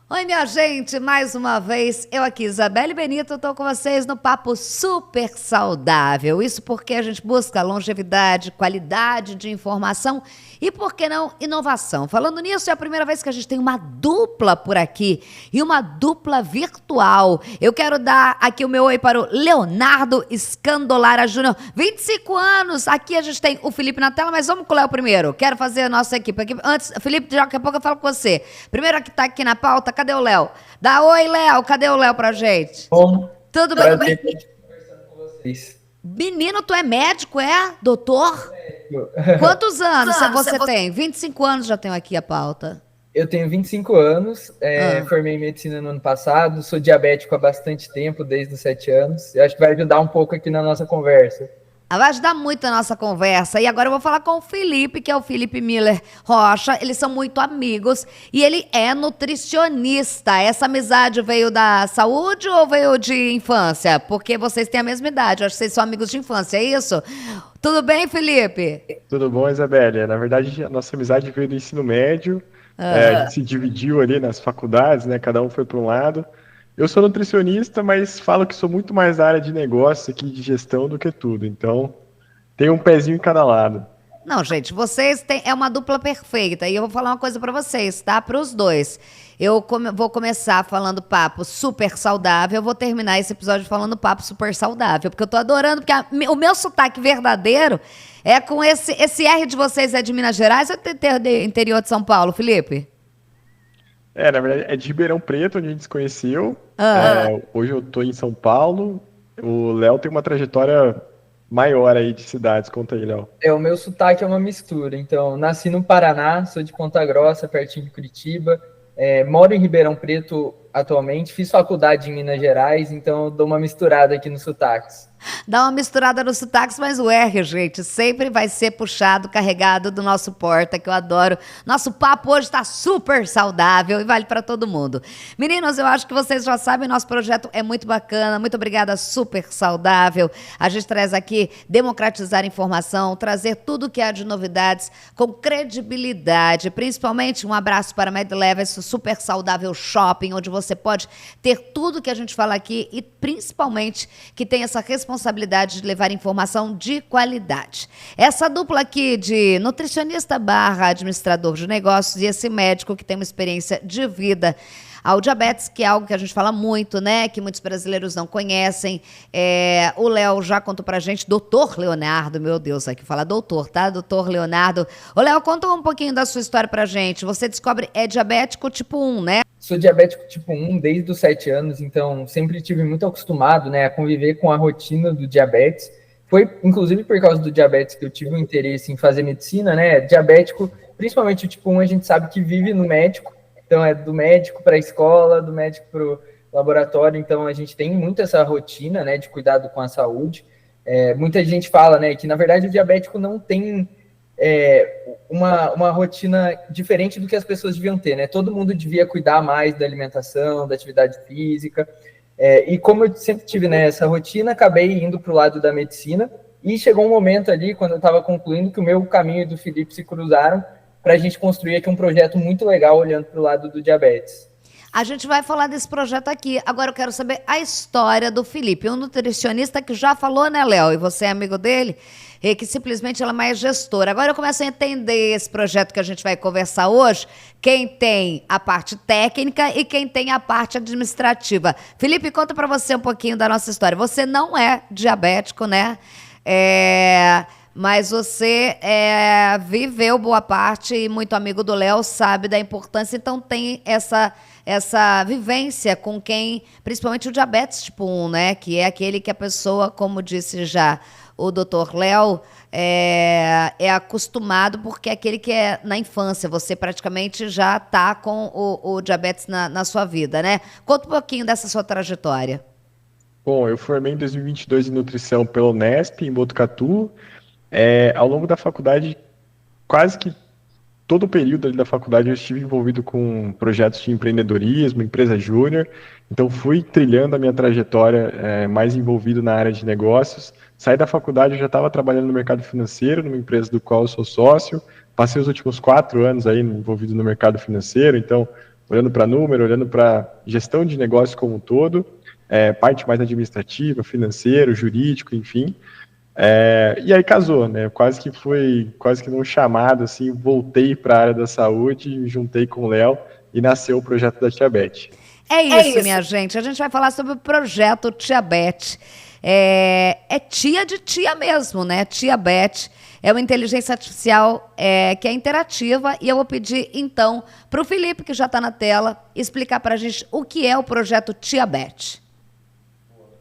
Oi, minha gente, mais uma vez, eu aqui, Isabelle Benito, estou com vocês no Papo Super Saudável. Isso porque a gente busca longevidade, qualidade de informação e, por que não, inovação. Falando nisso, é a primeira vez que a gente tem uma dupla por aqui e uma dupla virtual. Eu quero dar aqui o meu oi para o Leonardo Scandolara Júnior, 25 anos. Aqui a gente tem o Felipe na tela, mas vamos com o Léo primeiro. Quero fazer a nossa equipe aqui. Antes, Felipe, daqui a pouco eu falo com você. Primeiro que está aqui na pauta, cadê o Léo? Dá oi, Léo. Cadê o Léo pra gente? Bom, Tudo prazer bem? conversando com vocês. Menino, tu é médico, é? Doutor? Quantos anos você tem? 25 anos já tenho aqui a pauta. Eu tenho 25 anos, formei em medicina no ano passado, sou diabético há bastante tempo, desde os 7 anos. Eu acho que vai ajudar um pouco aqui na nossa conversa. Vai ajudar muito a nossa conversa. E agora eu vou falar com o Felipe, que é o Felipe Miller Rocha. Eles são muito amigos e ele é nutricionista. Essa amizade veio da saúde ou veio de infância? Porque vocês têm a mesma idade. Eu acho que vocês são amigos de infância, é isso? Tudo bem, Felipe? Tudo bom, Isabelle? Na verdade, a nossa amizade veio do ensino médio. A gente se dividiu ali nas faculdades, né? Cada um foi para um lado. Eu sou nutricionista, mas falo que sou muito mais da área de negócio aqui, de gestão, do que tudo. Então, tem um pezinho em cada lado. Não, gente, vocês têm, é uma dupla perfeita. E eu vou falar uma coisa pra vocês, tá? Para os dois. Vou começar falando papo super saudável, eu vou terminar esse episódio falando papo super saudável, porque eu tô adorando, porque o meu sotaque verdadeiro é com esse R de vocês é de Minas Gerais ou é interior de São Paulo, Felipe? Na verdade, é de Ribeirão Preto, onde a gente se conheceu. Hoje eu tô em São Paulo. O Léo tem uma trajetória maior aí de cidades. Conta aí, Léo. O meu sotaque é uma mistura. Então, nasci no Paraná, sou de Ponta Grossa, pertinho de Curitiba. Moro em Ribeirão Preto atualmente, fiz faculdade em Minas Gerais, então eu dou uma misturada aqui nos sotaques. Dá uma misturada nos sotaques, mas o R, gente, sempre vai ser puxado, carregado do nosso porta, que eu adoro. Nosso papo hoje está super saudável e vale para todo mundo. Meninos, eu acho que vocês já sabem, nosso projeto é muito bacana. Muito obrigada, super saudável. A gente traz aqui democratizar informação, trazer tudo que há de novidades com credibilidade. Principalmente um abraço para a MedLeve, esse super saudável shopping, onde você pode ter tudo que a gente fala aqui e principalmente que tem essa responsabilidade de levar informação de qualidade. Essa dupla aqui de nutricionista barra administrador de negócios e esse médico que tem uma experiência de vida ao diabetes, que é algo que a gente fala muito, né? Que muitos brasileiros não conhecem. O Léo já contou pra gente, doutor Leonardo, meu Deus, aqui fala doutor, tá? Doutor Leonardo. Ô, Léo, conta um pouquinho da sua história pra gente. Você descobre, é diabético tipo 1, né? Sou diabético tipo 1 desde os 7 anos, então sempre tive muito acostumado, né, a conviver com a rotina do diabetes. Foi, inclusive, por causa do diabetes que eu tive um interesse em fazer medicina, né? Diabético, principalmente o tipo 1, a gente sabe que vive no médico, então é do médico para a escola, do médico para o laboratório, então a gente tem muito essa rotina, né, de cuidado com a saúde. Muita gente fala, né, que na verdade o diabético não tem uma rotina diferente do que as pessoas deviam ter, né? Todo mundo devia cuidar mais da alimentação, da atividade física, e como eu sempre tive, né, essa rotina, acabei indo para o lado da medicina, e chegou um momento ali, quando eu estava concluindo, que o meu caminho e do Felipe se cruzaram para a gente construir aqui um projeto muito legal, olhando para o lado do diabetes. A gente vai falar desse projeto aqui. Agora eu quero saber a história do Felipe, um nutricionista que já falou, né, Léo? E você é amigo dele? E que simplesmente ela é mais gestora. Agora eu começo a entender esse projeto que a gente vai conversar hoje, quem tem a parte técnica e quem tem a parte administrativa. Felipe, conta pra você um pouquinho da nossa história. Você não é diabético, né? Mas você viveu boa parte e muito amigo do Léo, sabe da importância, então tem essa vivência com quem, principalmente o diabetes tipo 1, né? Que é aquele que a pessoa, como disse já o doutor Léo, é acostumado, porque é aquele que é na infância, você praticamente já está com o diabetes na sua vida, né? Conta um pouquinho dessa sua trajetória. Bom, eu formei em 2022 em nutrição pela Unesp, em Botucatu. Ao longo da faculdade, quase que todo o período ali da faculdade eu estive envolvido com projetos de empreendedorismo, empresa júnior, então fui trilhando a minha trajetória mais envolvido na área de negócios, Saí da faculdade, eu já estava trabalhando no mercado financeiro, numa empresa do qual eu sou sócio. Passei os últimos 4 anos aí envolvido no mercado financeiro, então, olhando para número, olhando para gestão de negócio como um todo, parte mais administrativa, financeiro, jurídico, enfim. E aí casou, né? Quase que num chamado, assim, voltei para a área da saúde, me juntei com o Léo e nasceu o projeto da Tiabet. É isso, minha gente. A gente vai falar sobre o projeto Tia Beth. É tia de tia mesmo, né? Tia Beth é uma inteligência artificial que é interativa e eu vou pedir, então, para o Felipe, que já está na tela, explicar para a gente o que é o projeto Tia Beth.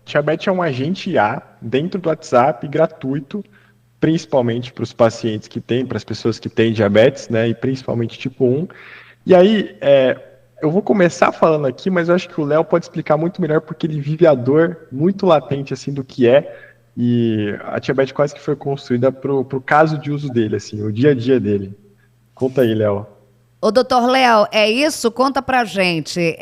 Tia Beth é um agente IA dentro do WhatsApp, gratuito, principalmente para os pacientes que têm, para as pessoas que têm diabetes, né? E principalmente tipo 1. E aí, eu vou começar falando aqui, mas eu acho que o Léo pode explicar muito melhor, porque ele vive a dor muito latente, assim, do que é, e a Tiabet quase que foi construída pro caso de uso dele, assim, o dia a dia dele. Conta aí, Léo. Ô, doutor Léo, é isso? Conta pra gente.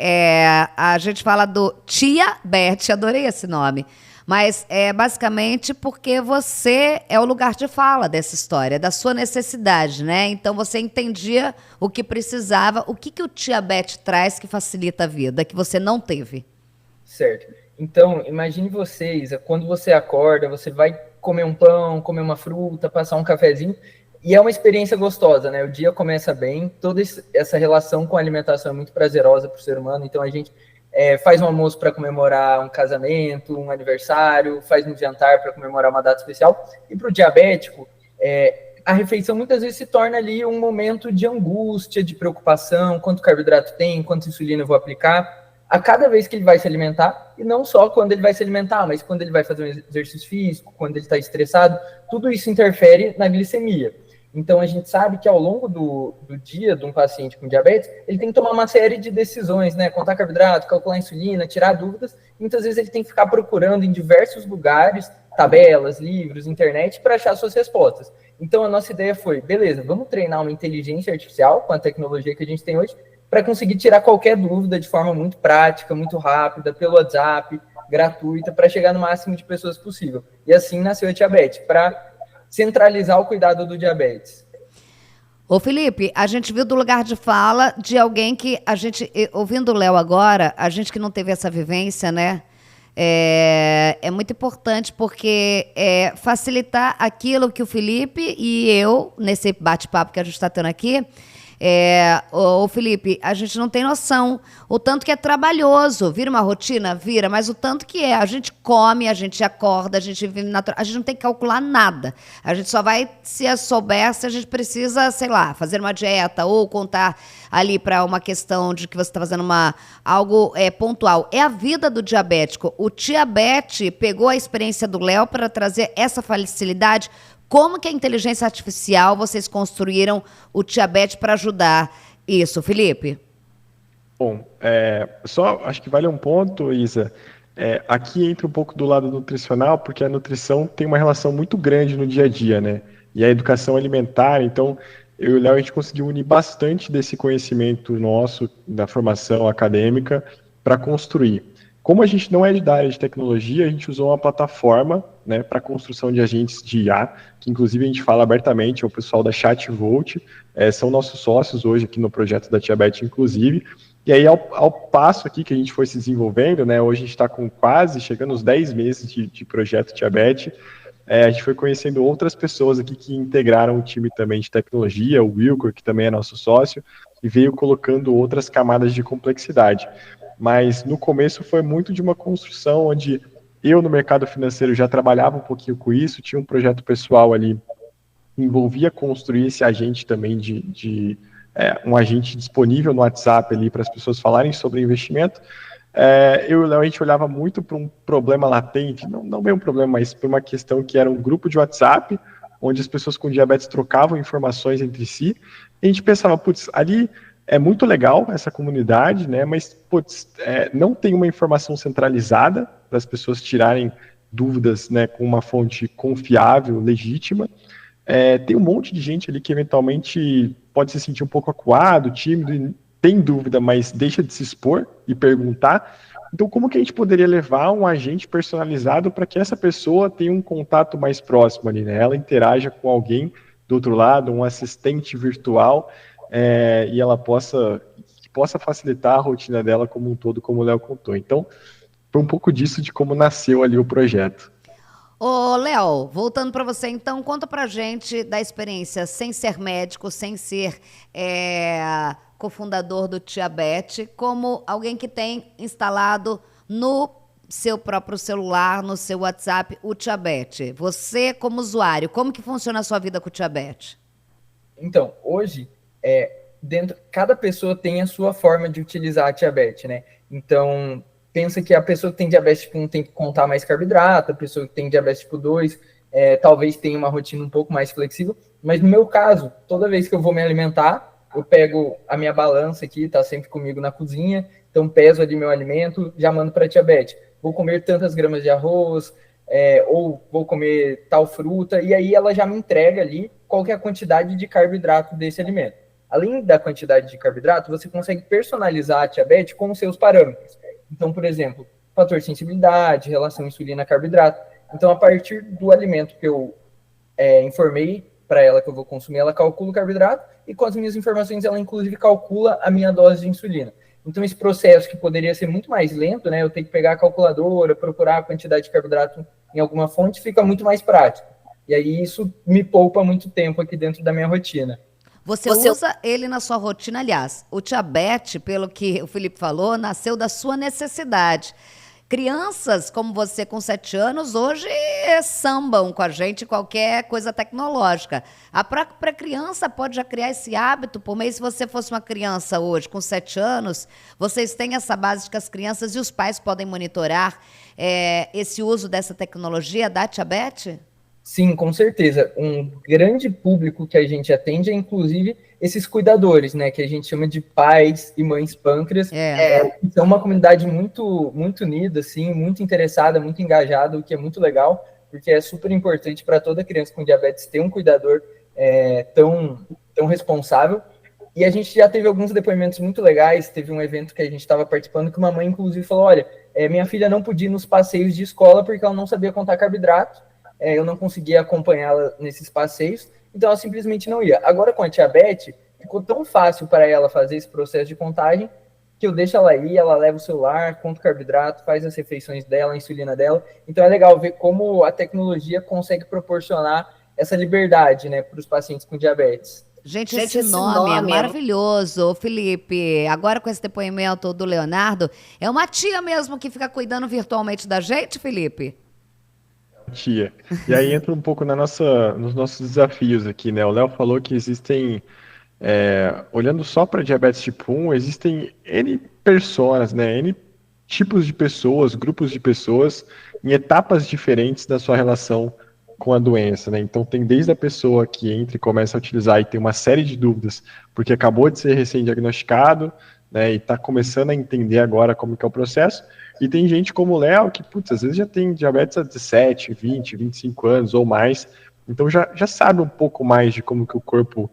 A gente fala do Tia Beth, adorei esse nome. Mas é basicamente porque você é o lugar de fala dessa história, da sua necessidade, né? Então você entendia o que precisava. O que o Tia Beth traz que facilita a vida, que você não teve? Certo. Então, imagine vocês, quando você acorda, você vai comer um pão, comer uma fruta, passar um cafezinho, e é uma experiência gostosa, né? O dia começa bem, toda essa relação com a alimentação é muito prazerosa para o ser humano, então a gente faz um almoço para comemorar um casamento, um aniversário, faz um jantar para comemorar uma data especial. E para o diabético, a refeição muitas vezes se torna ali um momento de angústia, de preocupação, quanto carboidrato tem, quanto insulina eu vou aplicar, a cada vez que ele vai se alimentar, e não só quando ele vai se alimentar, mas quando ele vai fazer um exercício físico, quando ele está estressado, tudo isso interfere na glicemia. Então, a gente sabe que ao longo do dia de um paciente com diabetes, ele tem que tomar uma série de decisões, né? Contar carboidrato, calcular insulina, tirar dúvidas. Muitas vezes ele tem que ficar procurando em diversos lugares, tabelas, livros, internet, para achar suas respostas. Então, a nossa ideia foi, beleza, vamos treinar uma inteligência artificial com a tecnologia que a gente tem hoje, para conseguir tirar qualquer dúvida de forma muito prática, muito rápida, pelo WhatsApp, gratuita, para chegar no máximo de pessoas possível. E assim nasceu a Tiabet, para centralizar o cuidado do diabetes. Ô Felipe, a gente viu do lugar de fala de alguém que a gente, ouvindo o Léo agora, a gente que não teve essa vivência, né? É muito importante porque facilitar aquilo que o Felipe e eu, nesse bate-papo que a gente está tendo aqui, ô Felipe, a gente não tem noção o tanto que é trabalhoso. Vira uma rotina? Vira, mas o tanto que a gente come, a gente acorda, a gente vive natural, a gente não tem que calcular nada. A gente só vai, se souber, se a gente precisa, sei lá, fazer uma dieta ou contar ali para uma questão de que você está fazendo algo pontual. É a vida do diabético. O Tiabet pegou a experiência do Léo para trazer essa facilidade. Como que a inteligência artificial vocês construíram o Tiabet para ajudar isso, Felipe? Bom, só acho que vale um ponto, Isa. Aqui entra um pouco do lado nutricional, porque a nutrição tem uma relação muito grande no dia a dia, né? E a educação alimentar, então, eu e o Léo, a gente conseguiu unir bastante desse conhecimento nosso, da formação acadêmica, para construir. Como a gente não é da área de tecnologia, a gente usou uma plataforma, né, para construção de agentes de IA, que inclusive a gente fala abertamente, é o pessoal da ChatVolt, são nossos sócios hoje aqui no projeto da Tiabet, inclusive. E aí, ao passo aqui que a gente foi se desenvolvendo, né, hoje a gente está com quase, chegando aos 10 meses de projeto Tiabet, a gente foi conhecendo outras pessoas aqui que integraram o time também de tecnologia, o Wilcor, que também é nosso sócio, e veio colocando outras camadas de complexidade. Mas no começo foi muito de uma construção onde eu no mercado financeiro já trabalhava um pouquinho com isso, tinha um projeto pessoal ali que envolvia construir esse agente também um agente disponível no WhatsApp ali para as pessoas falarem sobre investimento. Eu e o Léo, a gente olhava muito para um problema latente, não bem um problema, mas para uma questão que era um grupo de WhatsApp, onde as pessoas com diabetes trocavam informações entre si, e a gente pensava, putz, ali é muito legal essa comunidade, né? Mas putz, não tem uma informação centralizada para as pessoas tirarem dúvidas, né, com uma fonte confiável, legítima. Tem um monte de gente ali que eventualmente pode se sentir um pouco acuado, tímido, e tem dúvida, mas deixa de se expor e perguntar. Então, como que a gente poderia levar um agente personalizado para que essa pessoa tenha um contato mais próximo ali, né? Ela interaja com alguém do outro lado, um assistente virtual, e ela possa facilitar a rotina dela como um todo, como o Léo contou. Então, foi um pouco disso de como nasceu ali o projeto. Ô, Léo, voltando para você, então, conta pra gente da experiência sem ser médico, sem ser cofundador do Tiabet, como alguém que tem instalado no seu próprio celular, no seu WhatsApp, o Tiabet. Você, como usuário, como que funciona a sua vida com o Tiabet? Então, hoje, cada pessoa tem a sua forma de utilizar a diabetes, né? Então, pensa que a pessoa que tem diabetes tipo 1 tem que contar mais carboidrato, a pessoa que tem diabetes tipo 2 talvez tenha uma rotina um pouco mais flexível, mas no meu caso, toda vez que eu vou me alimentar, eu pego a minha balança aqui, tá sempre comigo na cozinha, então peso ali meu alimento, já mando para a diabetes. Vou comer tantas gramas de arroz, ou vou comer tal fruta, e aí ela já me entrega ali qual que é a quantidade de carboidrato desse alimento. Além da quantidade de carboidrato, você consegue personalizar a diabetes com os seus parâmetros. Então, por exemplo, fator de sensibilidade, relação insulina-carboidrato. Então, a partir do alimento que eu informei para ela que eu vou consumir, ela calcula o carboidrato e com as minhas informações ela, inclusive, calcula a minha dose de insulina. Então, esse processo que poderia ser muito mais lento, né? Eu tenho que pegar a calculadora, procurar a quantidade de carboidrato em alguma fonte, fica muito mais prático. E aí, isso me poupa muito tempo aqui dentro da minha rotina. Você usa ele na sua rotina, aliás, o Tiabet, pelo que o Felipe falou, nasceu da sua necessidade. Crianças como você com 7 anos hoje sambam com a gente qualquer coisa tecnológica. A própria criança pode já criar esse hábito, por meio se você fosse uma criança hoje com 7 anos, vocês têm essa base de que as crianças e os pais podem monitorar esse uso dessa tecnologia da Tiabet? Sim, com certeza. Um grande público que a gente atende é, inclusive, esses cuidadores, né? Que a gente chama de pais e mães pâncreas. São uma comunidade muito, muito unida, assim, muito interessada, muito engajada, o que é muito legal, porque é super importante para toda criança com diabetes ter um cuidador tão responsável. E a gente já teve alguns depoimentos muito legais. Teve um evento que a gente estava participando que uma mãe, inclusive, falou: olha, minha filha não podia ir nos passeios de escola porque ela não sabia contar carboidrato. Eu não conseguia acompanhá-la nesses passeios, então ela simplesmente não ia. Agora, com a diabetes, ficou tão fácil para ela fazer esse processo de contagem que eu deixo ela ir, ela leva o celular, conta o carboidrato, faz as refeições dela, a insulina dela. Então é legal ver como a tecnologia consegue proporcionar essa liberdade, né, para os pacientes com diabetes. Gente, esse nome é maravilhoso, Felipe. Agora com esse depoimento do Leonardo, é uma tia mesmo que fica cuidando virtualmente da gente, Felipe? Tia. E aí entra um pouco nos nossos desafios aqui, né? O Léo falou que existem, olhando só para diabetes tipo 1, existem N personas, né? N tipos de pessoas, grupos de pessoas, em etapas diferentes da sua relação com a doença, né? Então tem desde a pessoa que entra e começa a utilizar e tem uma série de dúvidas, porque acabou de ser recém-diagnosticado, né? E está começando a entender agora como que é o processo. E tem gente como o Léo que, putz, às vezes já tem diabetes há 17, 20, 25 anos ou mais, então já sabe um pouco mais de como que o corpo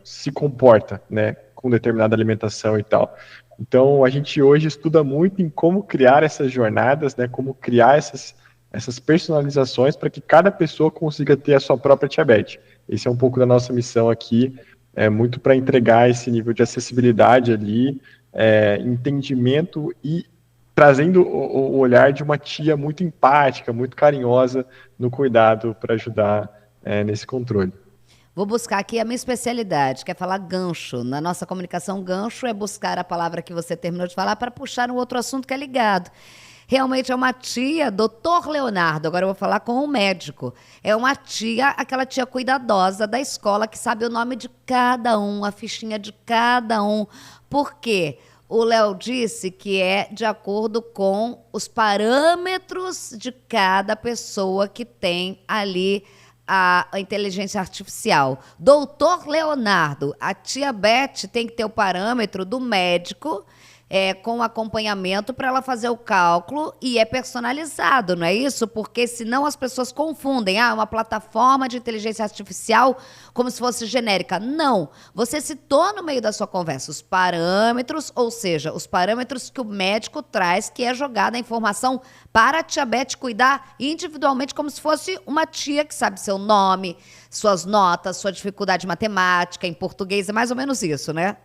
se comporta, né, com determinada alimentação e tal. Então a gente hoje estuda muito em como criar essas jornadas, né, como criar essas personalizações para que cada pessoa consiga ter a sua própria diabetes. Esse é um pouco da nossa missão aqui, muito para entregar esse nível de acessibilidade ali, entendimento e trazendo o olhar de uma tia muito empática, muito carinhosa no cuidado para ajudar nesse controle. Vou buscar aqui a minha especialidade, que é falar gancho. Na nossa comunicação, gancho é buscar a palavra que você terminou de falar para puxar um outro assunto que é ligado. Realmente é uma tia, doutor Leonardo, agora eu vou falar com um médico. É uma tia, aquela tia cuidadosa da escola que sabe o nome de cada um, a fichinha de cada um. Por quê? O Léo disse que é de acordo com os parâmetros de cada pessoa que tem ali a inteligência artificial. Doutor Leonardo, a tia Beth tem que ter o parâmetro do médico com acompanhamento para ela fazer o cálculo e é personalizado, não é isso? Porque senão as pessoas confundem, uma plataforma de inteligência artificial como se fosse genérica. Não, você citou no meio da sua conversa os parâmetros, ou seja, os parâmetros que o médico traz, que é jogada a informação para a tia Beth cuidar individualmente como se fosse uma tia que sabe seu nome, suas notas, sua dificuldade matemática, em português, é mais ou menos isso, né?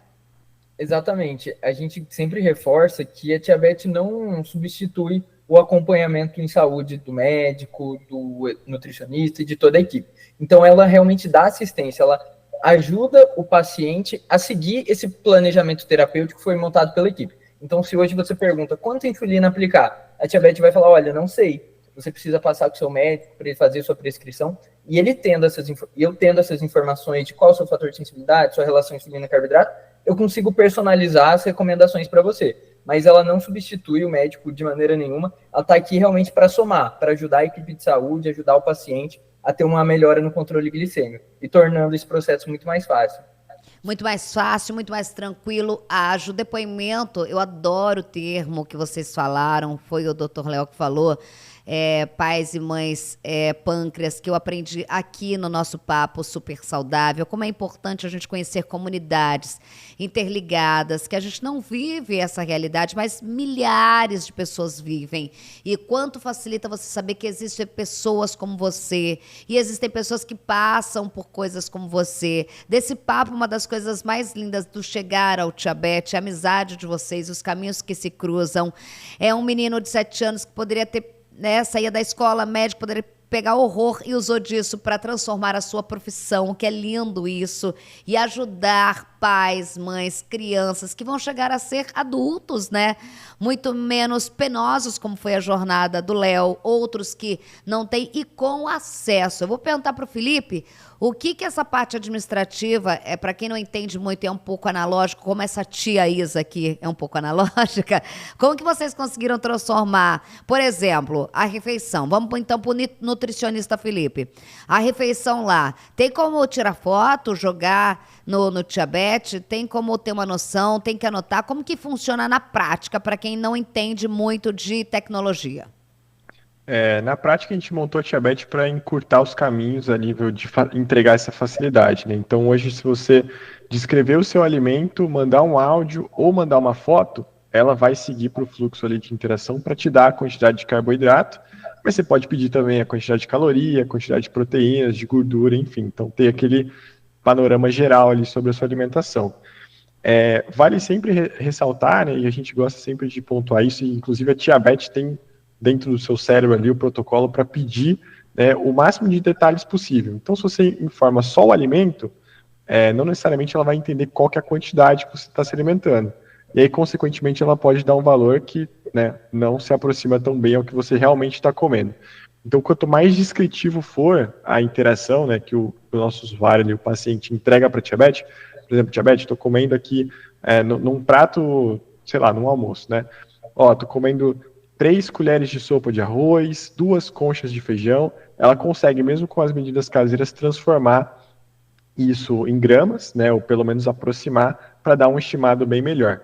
Exatamente. A gente sempre reforça que a tia Beth não substitui o acompanhamento em saúde do médico, do nutricionista e de toda a equipe. Então, ela realmente dá assistência, ela ajuda o paciente a seguir esse planejamento terapêutico que foi montado pela equipe. Então, se hoje você pergunta quanta insulina aplicar, a tia Beth vai falar, olha, não sei, você precisa passar com o seu médico para ele fazer sua prescrição, e eu tendo essas informações de qual é o seu fator de sensibilidade, sua relação insulina-carboidrato, eu consigo personalizar as recomendações para você. Mas ela não substitui o médico de maneira nenhuma, ela está aqui realmente para somar, para ajudar a equipe de saúde, ajudar o paciente a ter uma melhora no controle glicêmico, e tornando esse processo muito mais fácil. Muito mais fácil, muito mais tranquilo, ágil. Depoimento, eu adoro o termo que vocês falaram, foi o Dr. Léo que falou, pais e mães pâncreas, que eu aprendi aqui no nosso papo super saudável, como é importante a gente conhecer comunidades interligadas, que a gente não vive essa realidade, mas milhares de pessoas vivem. E quanto facilita você saber que existem pessoas como você, e existem pessoas que passam por coisas como você. Desse papo, uma das coisas mais lindas do chegar ao Tia Beth, a amizade de vocês, os caminhos que se cruzam. É um menino de 7 anos que poderia ter, saía da escola médica, poderia pegar horror e usou disso para transformar a sua profissão, que é lindo isso, e ajudar pais, mães, crianças que vão chegar a ser adultos, né? Muito menos penosos, como foi a jornada do Léo, outros que não têm e com acesso. Eu vou perguntar para o Felipe o que essa parte administrativa, para quem não entende muito, é um pouco analógico, como essa tia Isa aqui é um pouco analógica, como que vocês conseguiram transformar, por exemplo, a refeição? Vamos então para o nutricionista Felipe. A refeição lá, tem como tirar foto, jogar no Tia Beth? Tem como ter uma noção, tem que anotar? Como que funciona na prática para quem não entende muito de tecnologia? Na prática, a gente montou a Tia Beth para encurtar os caminhos a nível de entregar essa facilidade, né? Então, hoje, se você descrever o seu alimento, mandar um áudio ou mandar uma foto, ela vai seguir para o fluxo ali de interação para te dar a quantidade de carboidrato, mas você pode pedir também a quantidade de caloria, a quantidade de proteínas, de gordura, enfim. Então, ter aquele panorama geral ali sobre a sua alimentação. Vale sempre ressaltar, né, e a gente gosta sempre de pontuar isso, e inclusive a Tia Beth tem dentro do seu cérebro ali o protocolo para pedir, né, o máximo de detalhes possível. Então, se você informa só o alimento, não necessariamente ela vai entender qual que é a quantidade que você está se alimentando. E aí, consequentemente, ela pode dar um valor que, né, não se aproxima tão bem ao que você realmente está comendo. Então, quanto mais descritivo for a interação, né, que o nosso usuário, ali, o paciente, entrega para a Tia Beth, por exemplo, Tia Beth, estou comendo aqui num prato, sei lá, num almoço, né? Estou comendo 3 colheres de sopa de arroz, 2 conchas de feijão. Ela consegue, mesmo com as medidas caseiras, transformar isso em gramas, né, ou pelo menos aproximar, para dar um estimado bem melhor.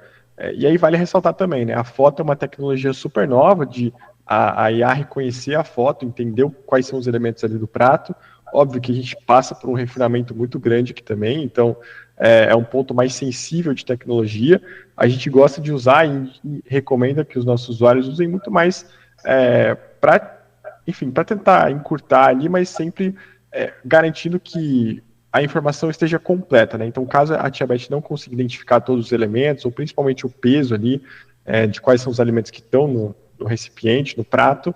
E aí vale ressaltar também, né, a foto é uma tecnologia super nova de a IA reconhecer a foto, entender quais são os elementos ali do prato. Óbvio que a gente passa por um refinamento muito grande aqui também, então é um ponto mais sensível de tecnologia. A gente gosta de usar e recomenda que os nossos usuários usem muito mais para tentar encurtar ali, mas sempre garantindo que a informação esteja completa, né? Então, caso a Tia Beth não consiga identificar todos os elementos, ou principalmente o peso ali, de quais são os alimentos que estão no recipiente, no prato,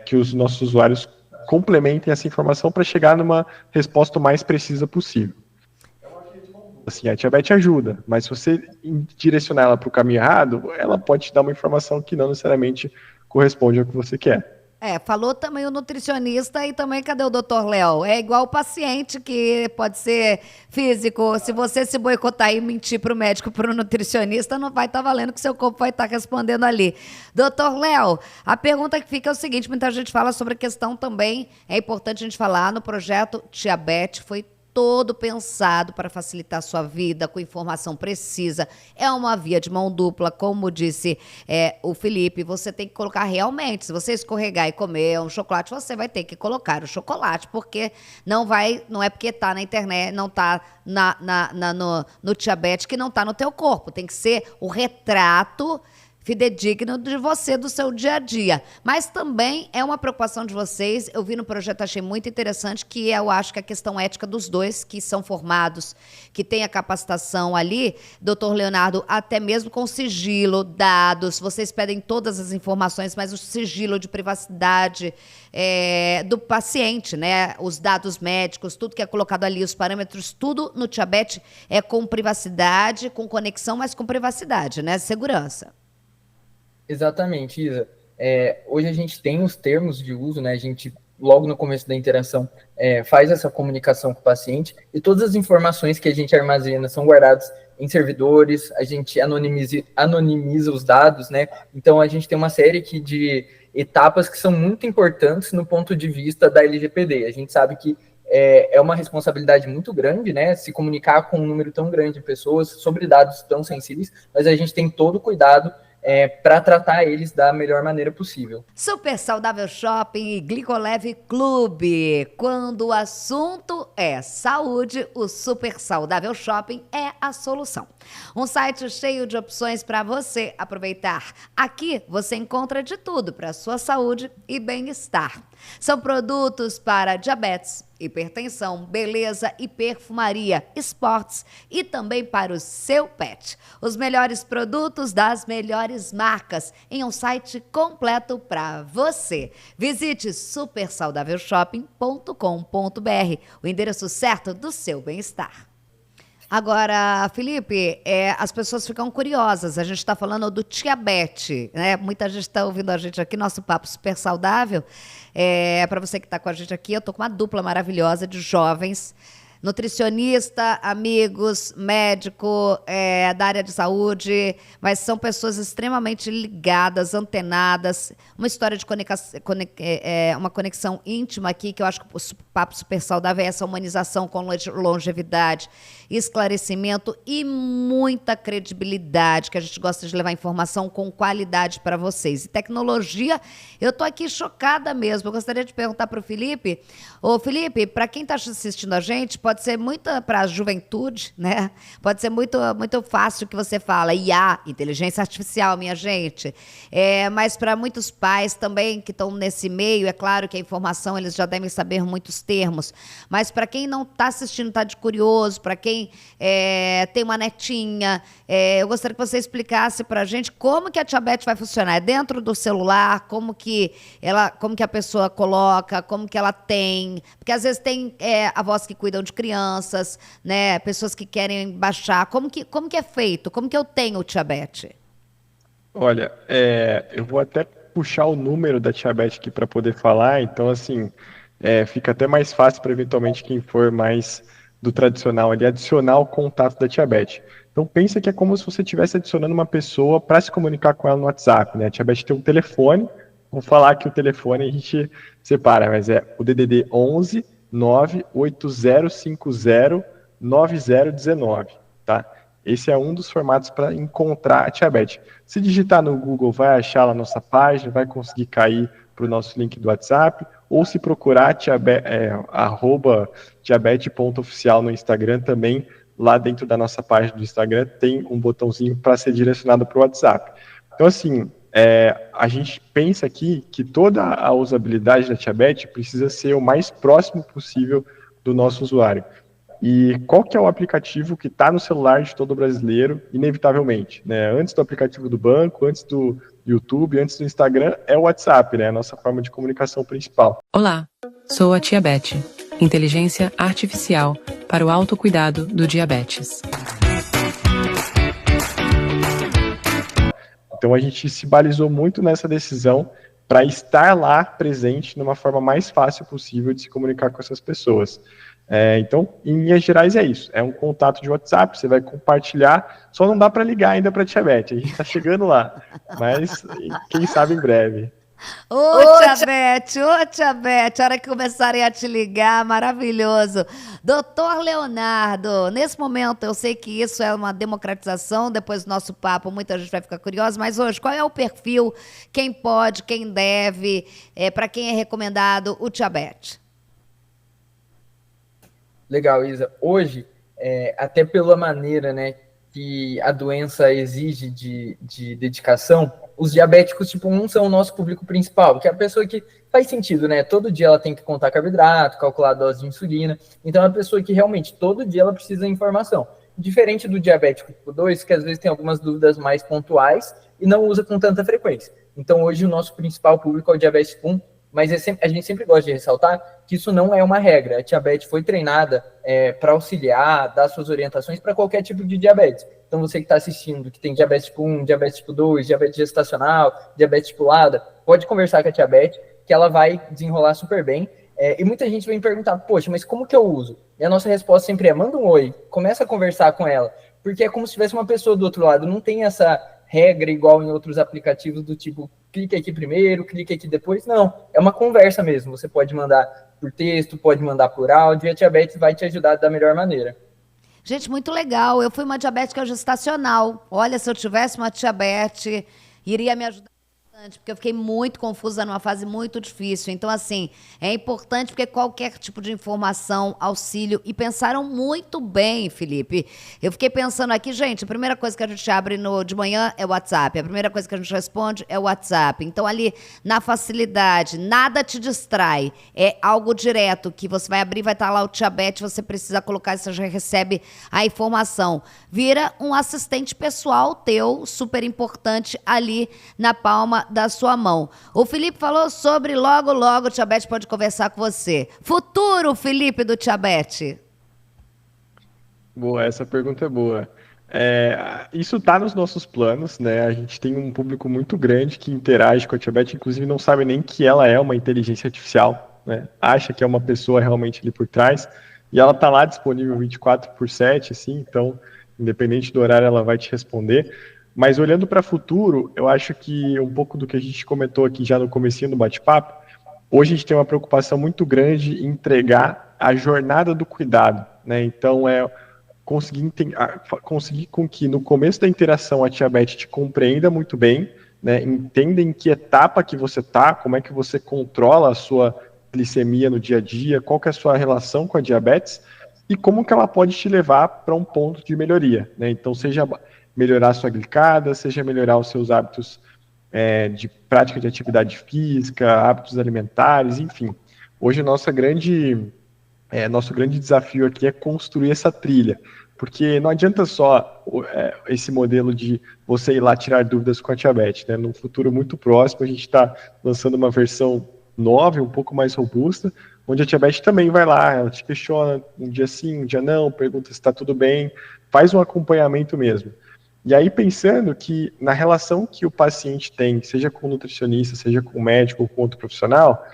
que os nossos usuários complementem essa informação para chegar numa resposta o mais precisa possível. Assim, a Tia Beth ajuda, mas se você direcionar ela para o caminho errado, ela pode te dar uma informação que não necessariamente corresponde ao que você quer. Falou também o nutricionista e também cadê o Dr. Léo? É igual o paciente que pode ser físico. Se você se boicotar e mentir para o médico, para o nutricionista, não vai estar valendo que seu corpo vai estar respondendo ali. Dr. Léo, a pergunta que fica é o seguinte, muita gente fala sobre a questão também, é importante a gente falar, no projeto Tia Beth foi todo pensado para facilitar a sua vida, com informação precisa. É uma via de mão dupla, como disse o Felipe. Você tem que colocar realmente. Se você escorregar e comer um chocolate, você vai ter que colocar o chocolate, porque não é porque tá na internet, não tá no diabetes que não tá no teu corpo. Tem que ser o retrato fidedigno de você, do seu dia a dia. Mas também é uma preocupação de vocês. Eu vi no projeto, achei muito interessante, que eu acho que a questão ética dos dois, que são formados, que tem a capacitação ali, doutor Leonardo, até mesmo com sigilo, dados, vocês pedem todas as informações, mas o sigilo de privacidade do paciente, né? Os dados médicos, tudo que é colocado ali, os parâmetros, tudo no diabetes é com privacidade, com conexão, mas com privacidade, né? Segurança. Exatamente, Isa. Hoje a gente tem os termos de uso, né? A gente, logo no começo da interação, faz essa comunicação com o paciente e todas as informações que a gente armazena são guardadas em servidores, a gente anonimiza os dados, né? Então a gente tem uma série aqui de etapas que são muito importantes no ponto de vista da LGPD. A gente sabe que é uma responsabilidade muito grande, né? Se comunicar com um número tão grande de pessoas sobre dados tão sensíveis, mas a gente tem todo o cuidado para tratar eles da melhor maneira possível. Super Saudável Shopping e Glicoleve Clube. Quando o assunto é saúde, o Super Saudável Shopping é a solução. Um site cheio de opções para você aproveitar. Aqui você encontra de tudo para sua saúde e bem-estar. São produtos para diabetes, hipertensão, beleza e perfumaria, esportes e também para o seu pet. Os melhores produtos das melhores marcas em um site completo para você. Visite supersaudavelShopping.com.br, o endereço certo do seu bem-estar. Agora, Felipe, as pessoas ficam curiosas. A gente está falando do diabetes, né? Muita gente está ouvindo a gente aqui, nosso papo super saudável. Para você que está com a gente aqui, eu estou com uma dupla maravilhosa de jovens, nutricionista, amigos, médico da área de saúde, mas são pessoas extremamente ligadas, antenadas, uma história de uma conexão íntima aqui, que eu acho que o papo super saudável é essa humanização com longevidade, esclarecimento e muita credibilidade, que a gente gosta de levar informação com qualidade para vocês. E tecnologia, eu tô aqui chocada mesmo. Eu gostaria de perguntar para o Felipe. Ô, Felipe, para quem está assistindo a gente, pode ser muito para a juventude, né? Pode ser muito, muito fácil que você fala, IA, inteligência artificial, minha gente. Mas para muitos pais também que estão nesse meio, é claro que a informação eles já devem saber muitos termos, mas para quem não está assistindo, está de curioso, para quem tem uma netinha, eu gostaria que você explicasse para a gente como que a diabetes vai funcionar. É dentro do celular, como que a pessoa coloca, como que ela tem, porque às vezes tem avós que cuidam de crianças, né, pessoas que querem baixar, como que é feito, como que eu tenho o diabetes? Olha, eu vou até puxar o número da diabetes aqui para poder falar, então assim, fica até mais fácil para eventualmente quem for mais do tradicional ali, adicionar o contato da diabetes. Então pensa que é como se você estivesse adicionando uma pessoa para se comunicar com ela no WhatsApp, né? A diabetes tem um telefone, vou falar que o telefone a gente separa, mas é o DDD 11 98050 9019, tá? Esse é um dos formatos para encontrar a diabetes. Se digitar no Google, vai achar lá a nossa página, vai conseguir cair para o nosso link do WhatsApp, ou se procurar @diabetes.oficial no Instagram também, lá dentro da nossa página do Instagram tem um botãozinho para ser direcionado para o WhatsApp. Então, assim, a gente pensa aqui que toda a usabilidade da diabetes precisa ser o mais próximo possível do nosso usuário. E qual que é o aplicativo que está no celular de todo brasileiro, inevitavelmente, né? Antes do aplicativo do banco, antes do YouTube, antes do Instagram, é o WhatsApp, né? A nossa forma de comunicação principal. Olá, sou a Tia Beth, inteligência artificial para o autocuidado do diabetes. Então a gente se balizou muito nessa decisão para estar lá presente numa forma mais fácil possível de se comunicar com essas pessoas. Então, em linhas gerais é isso, é um contato de WhatsApp, você vai compartilhar, só não dá para ligar ainda para a diabetes, a gente está chegando lá, mas quem sabe em breve. Ô, tia Beth, a hora que começarem a te ligar, maravilhoso. Doutor Leonardo, nesse momento eu sei que isso é uma democratização, depois do nosso papo muita gente vai ficar curiosa, mas hoje qual é o perfil, quem pode, quem deve, para quem é recomendado o tia Beth? Legal, Isa. Hoje, até pela maneira, né, que a doença exige de dedicação, os diabéticos tipo 1 são o nosso público principal, que é a pessoa que faz sentido, né? Todo dia ela tem que contar carboidrato, calcular a dose de insulina. Então, é uma pessoa que realmente todo dia ela precisa de informação. Diferente do diabético tipo 2, que às vezes tem algumas dúvidas mais pontuais e não usa com tanta frequência. Então, hoje o nosso principal público é o diabetes tipo 1, mas a gente sempre gosta de ressaltar que isso não é uma regra. A Tia Beth foi treinada para auxiliar, dar suas orientações para qualquer tipo de diabetes. Então, você que está assistindo, que tem diabetes tipo 1, diabetes tipo 2, diabetes gestacional, diabetes tipo LADA, pode conversar com a Tia Beth, que ela vai desenrolar super bem. E muita gente vem perguntar, poxa, mas como que eu uso? E a nossa resposta sempre é, manda um oi, começa a conversar com ela, porque é como se tivesse uma pessoa do outro lado, não tem essa regra igual em outros aplicativos do tipo, clique aqui primeiro, clique aqui depois, não, é uma conversa mesmo, você pode mandar por texto, pode mandar por áudio, e a Tia Beth vai te ajudar da melhor maneira. Gente, muito legal, eu fui uma diabética gestacional, olha, se eu tivesse uma Tia Beth, iria me ajudar bastante, porque eu fiquei muito confusa numa fase muito difícil. Então, assim, é importante porque qualquer tipo de informação, auxílio, e pensaram muito bem, Felipe. Eu fiquei pensando aqui, gente, a primeira coisa que a gente abre de manhã é o WhatsApp, a primeira coisa que a gente responde é o WhatsApp. Então, ali, na facilidade, nada te distrai, é algo direto, que você vai abrir, vai estar lá o Tia Beth, você precisa colocar, você já recebe a informação. Vira um assistente pessoal teu, super importante, ali na palma da sua mão. O Felipe falou sobre logo, o Tia Beth pode conversar com você. Futuro, Felipe, do Tia Beth. Boa, essa pergunta é boa. Isso está nos nossos planos, né? A gente tem um público muito grande que interage com a Tia Beth, inclusive não sabe nem que ela é uma inteligência artificial, né? Acha que é uma pessoa realmente ali por trás, e ela está lá disponível 24/7, assim, então, independente do horário, ela vai te responder. Mas olhando para o futuro, eu acho que um pouco do que a gente comentou aqui já no comecinho do bate-papo, hoje a gente tem uma preocupação muito grande em entregar a jornada do cuidado, né? Então, conseguir com que no começo da interação a Tia Beth te compreenda muito bem, né? Entenda em que etapa que você está, como é que você controla a sua glicemia no dia a dia, qual que é a sua relação com a diabetes e como que ela pode te levar para um ponto de melhoria, né? Então, seja melhorar a sua glicada, seja melhorar os seus hábitos de prática de atividade física, hábitos alimentares, enfim. Hoje, nosso grande desafio aqui é construir essa trilha, porque não adianta só esse modelo de você ir lá tirar dúvidas com a Tia Beth, né? No futuro muito próximo, a gente está lançando uma versão nova, um pouco mais robusta, onde a Tia Beth também vai lá, ela te questiona um dia sim, um dia não, pergunta se está tudo bem, faz um acompanhamento mesmo. E aí, pensando que na relação que o paciente tem, seja com o nutricionista, seja com o médico ou com outro profissional,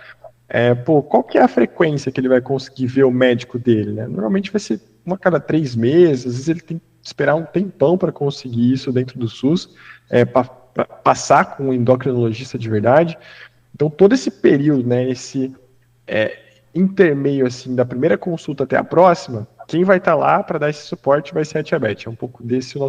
qual que é a frequência que ele vai conseguir ver o médico dele, né? Normalmente vai ser uma a cada 3 meses, às vezes ele tem que esperar um tempão para conseguir isso dentro do SUS, para passar com um endocrinologista de verdade. Então, todo esse período, né, esse intermeio, assim, da primeira consulta até a próxima, quem vai estar lá para dar esse suporte vai ser a Tia Beth. É um pouco desse o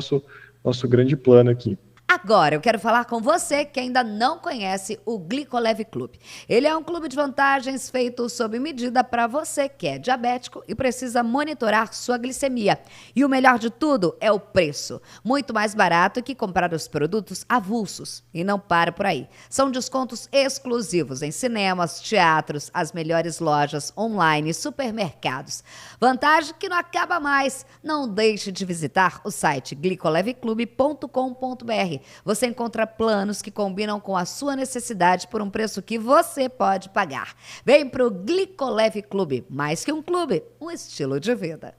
nosso grande plano aqui. Agora, eu quero falar com você que ainda não conhece o Glicoleve Club. Ele é um clube de vantagens feito sob medida para você que é diabético e precisa monitorar sua glicemia. E o melhor de tudo é o preço. Muito mais barato que comprar os produtos avulsos. E não para por aí. São descontos exclusivos em cinemas, teatros, as melhores lojas online e supermercados. Vantagem que não acaba mais. Não deixe de visitar o site glicoleveclub.com.br. Você encontra planos que combinam com a sua necessidade por um preço que você pode pagar. Vem pro Glicoleve Clube, mais que um clube, um estilo de vida.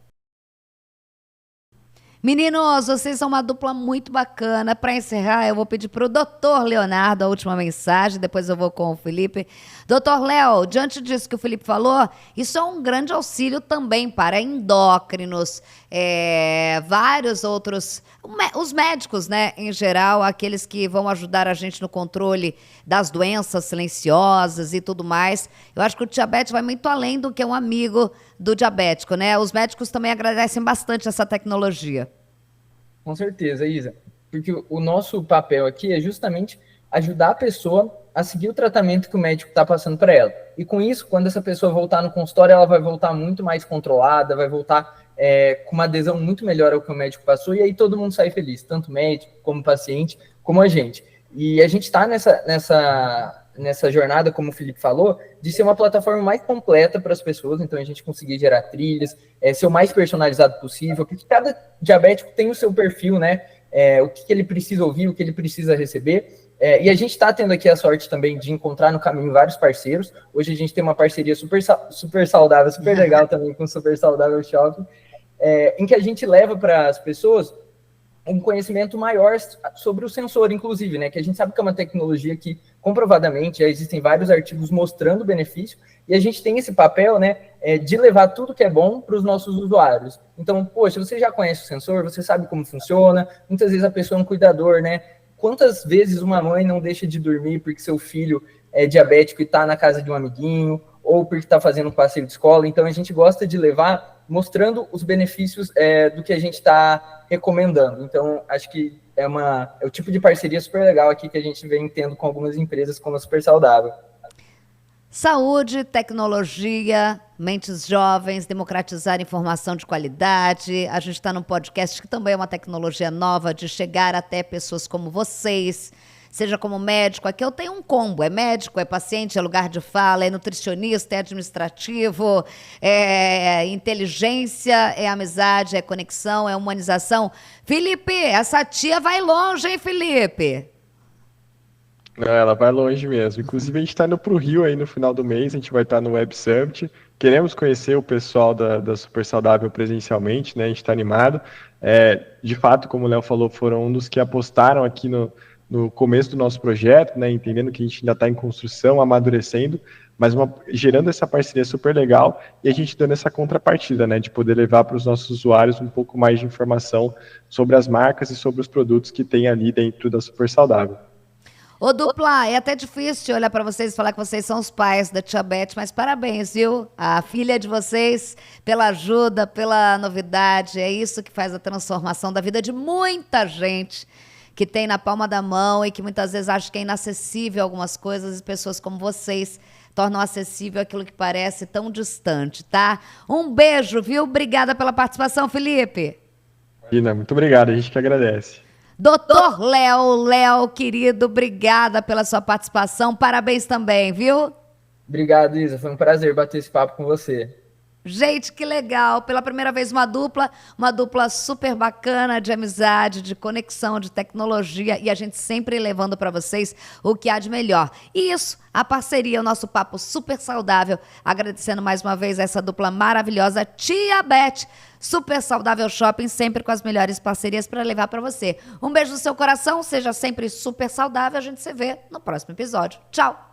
Meninos, vocês são uma dupla muito bacana. Para encerrar, eu vou pedir para o Dr. Leonardo a última mensagem, depois eu vou com o Felipe. Dr. Léo, diante disso que o Felipe falou, isso é um grande auxílio também para endócrinos, vários outros, os médicos, né, em geral, aqueles que vão ajudar a gente no controle das doenças silenciosas e tudo mais. Eu acho que o diabetes vai muito além do que um amigo do diabético, né? Os médicos também agradecem bastante essa tecnologia. Com certeza, Isa. Porque o nosso papel aqui é justamente ajudar a pessoa a seguir o tratamento que o médico está passando para ela. E com isso, quando essa pessoa voltar no consultório, ela vai voltar muito mais controlada, vai voltar com uma adesão muito melhor ao que o médico passou, e aí todo mundo sai feliz, tanto o médico, como o paciente, como a gente. E a gente está nessa jornada, como o Felipe falou, de ser uma plataforma mais completa para as pessoas, então a gente conseguir gerar trilhas, ser o mais personalizado possível, porque cada diabético tem o seu perfil, né? O que ele precisa ouvir, o que ele precisa receber. E a gente está tendo aqui a sorte também de encontrar no caminho vários parceiros. Hoje a gente tem uma parceria super saudável, super legal também com o Super Saudável Shopping, em que a gente leva para as pessoas um conhecimento maior sobre o sensor, inclusive, né? Que a gente sabe que é uma tecnologia que, comprovadamente, já existem vários artigos mostrando o benefício, e a gente tem esse papel, né, de levar tudo que é bom para os nossos usuários. Então, poxa, você já conhece o sensor, você sabe como funciona, muitas vezes a pessoa é um cuidador, né? Quantas vezes uma mãe não deixa de dormir porque seu filho é diabético e está na casa de um amiguinho, ou porque está fazendo um passeio de escola? Então, a gente gosta de levar mostrando os benefícios do que a gente está recomendando. Então, acho que é o tipo de parceria super legal aqui que a gente vem tendo com algumas empresas como a Super Saudável. Saúde, tecnologia, mentes jovens, democratizar informação de qualidade. A gente está num podcast que também é uma tecnologia nova de chegar até pessoas como vocês, seja como médico. Aqui eu tenho um combo, é médico, é paciente, é lugar de fala, é nutricionista, é administrativo, é inteligência, é amizade, é conexão, é humanização. Felipe, essa tia vai longe, hein, Felipe? Não, ela vai longe mesmo. Inclusive, a gente está indo para o Rio aí no final do mês, a gente vai estar no Web Summit. Queremos conhecer o pessoal da Super Saudável presencialmente, né? A gente está animado. De fato, como o Léo falou, foram um dos que apostaram aqui no começo do nosso projeto, né? Entendendo que a gente ainda está em construção, amadurecendo, mas gerando essa parceria super legal e a gente dando essa contrapartida, né? De poder levar para os nossos usuários um pouco mais de informação sobre as marcas e sobre os produtos que tem ali dentro da Super Saudável. Ô, dupla, é até difícil olhar para vocês e falar que vocês são os pais da Tia Beth, mas parabéns, viu? A filha de vocês, pela ajuda, pela novidade, é isso que faz a transformação da vida de muita gente que tem na palma da mão e que muitas vezes acha que é inacessível algumas coisas, e pessoas como vocês tornam acessível aquilo que parece tão distante, tá? Um beijo, viu? Obrigada pela participação, Felipe. Ina, muito obrigado, a gente que agradece. Doutor Léo, querido, obrigada pela sua participação. Parabéns também, viu? Obrigado, Isa. Foi um prazer bater esse papo com você. Gente, que legal. Pela primeira vez, uma dupla super bacana de amizade, de conexão, de tecnologia, e a gente sempre levando para vocês o que há de melhor. E isso, a parceria, o nosso papo super saudável. Agradecendo mais uma vez essa dupla maravilhosa, Tia Beth, Super Saudável Shopping, sempre com as melhores parcerias para levar para você. Um beijo no seu coração, seja sempre super saudável. A gente se vê no próximo episódio. Tchau!